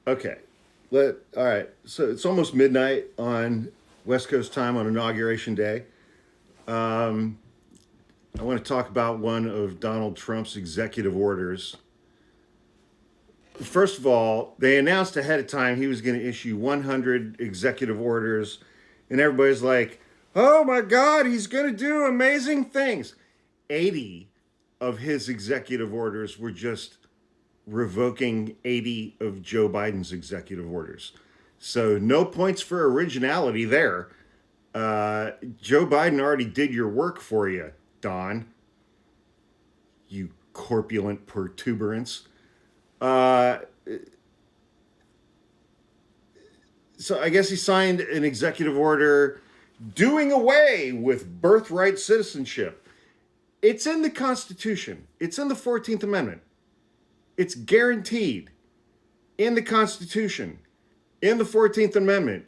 Okay. All right. So it's almost midnight on West Coast time on Inauguration Day. Um, I want to talk about one of Donald Trump's executive orders. First of all, they announced ahead of time he was going to issue 100 executive orders, and everybody's like, oh my God, he's going to do amazing things. 80 of his executive orders were just revoking 80 of Joe Biden's executive orders. So no points for originality there. Joe Biden already did your work for you, Don, you corpulent protuberance. Uh, so I guess he signed an executive order doing away with birthright citizenship. It's in the Constitution. It's in the 14th Amendment. It's guaranteed in the Constitution, in the 14th Amendment.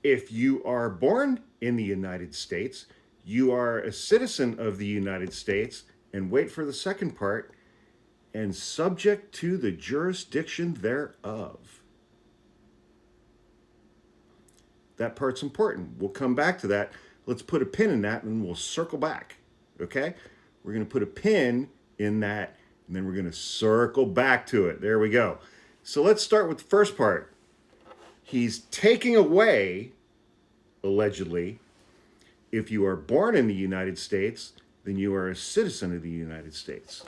If you are born in the United States, you are a citizen of the United States, and wait for the second part, and subject to the jurisdiction thereof. That part's important. We'll come back to that. Let's put a pin in that and we'll circle back. Okay? We're going to put a pin in that and then we're going to circle back to it. There we go. So let's start with the first part. He's taking away, allegedly, if you are born in the United States, then you are a citizen of the United States.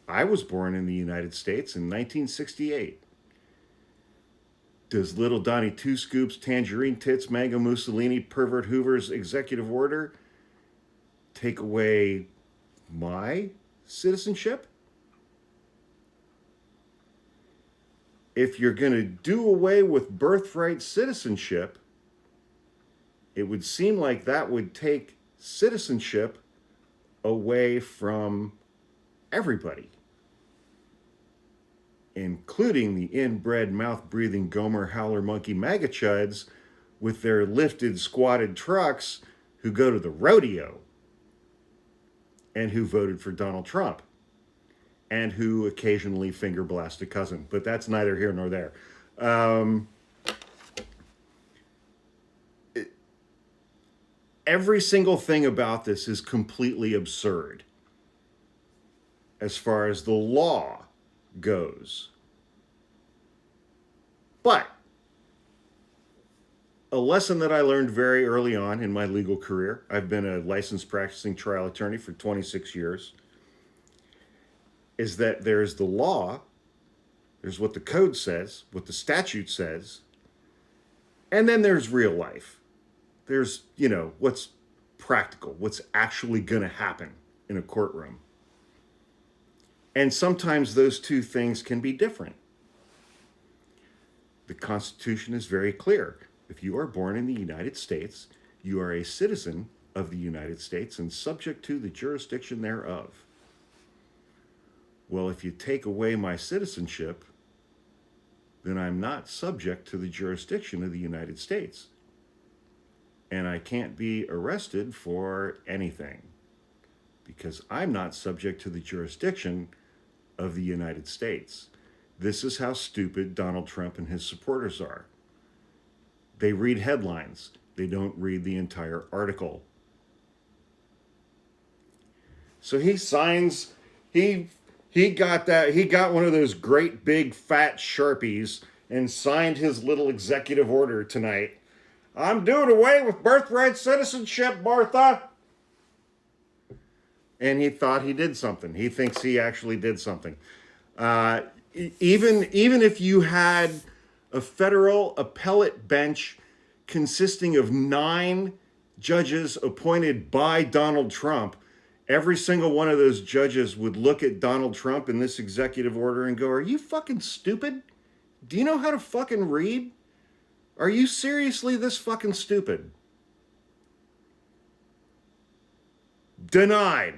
I was born in the United States in 1968. Does little Donnie Two Scoops, Tangerine Tits, Mango Mussolini, Pervert Hoover's executive order take away my citizenship? If you're going to do away with birthright citizenship, it would seem like that would take citizenship away from everybody, including the inbred, mouth-breathing Gomer Howler monkey MAGA chuds with their lifted, squatted trucks who go to the rodeo and who voted for Donald Trump and who occasionally finger blast a cousin. But that's neither here nor there. Every single thing about this is completely absurd as far as the law goes. But a lesson that I learned very early on in my legal career, I've been a licensed practicing trial attorney for 26 years, is that there's the law, there's what the code says, what the statute says, and then there's real life. There's, what's practical, what's actually going to happen in a courtroom. And sometimes those two things can be different. The Constitution is very clear. If you are born in the United States, you are a citizen of the United States and subject to the jurisdiction thereof. Well, if you take away my citizenship, then I'm not subject to the jurisdiction of the United States. And I can't be arrested for anything because I'm not subject to the jurisdiction of the United States. This is how stupid Donald Trump and his supporters are. They read headlines. They don't read the entire article. So he signs, he got one of those great big fat Sharpies and signed his little executive order tonight. I'm doing away with birthright citizenship, Martha. And he thought he did something. He thinks he actually did something. Even if you had a federal appellate bench consisting of 9 judges appointed by Donald Trump, every single one of those judges would look at Donald Trump in this executive order and go, are you fucking stupid? Do you know how to fucking read? Are you seriously this fucking stupid? Denied.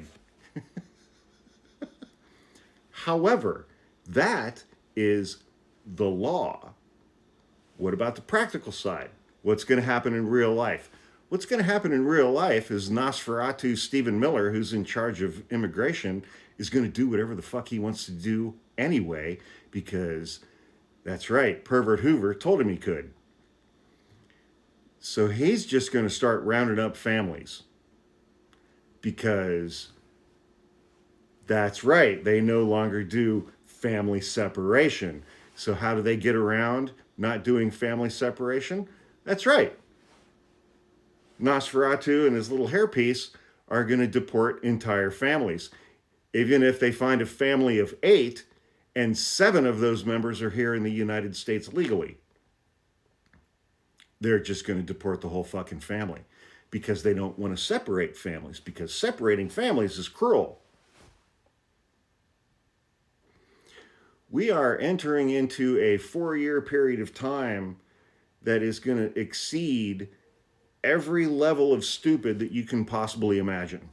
However, that is the law. What about the practical side? What's going to happen in real life? What's going to happen in real life is Nosferatu Stephen Miller, who's in charge of immigration, is going to do whatever the fuck he wants to do anyway, because That's right, Pervert Hoover told him he could. So he's just going to start rounding up families because that's right, they no longer do family separation. So how do they get around not doing family separation? That's right. Nosferatu and his little hairpiece are going to deport entire families. Even if they find a family of 8 and 7 of those members are here in the United States legally, they're just going to deport the whole fucking family because they don't want to separate families, because separating families is cruel. We are entering into a 4-year period of time that is going to exceed every level of stupid that you can possibly imagine.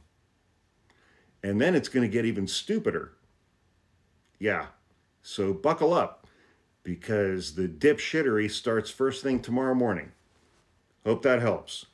And then it's going to get even stupider. Yeah, so buckle up, because the dipshittery starts first thing tomorrow morning. Hope that helps.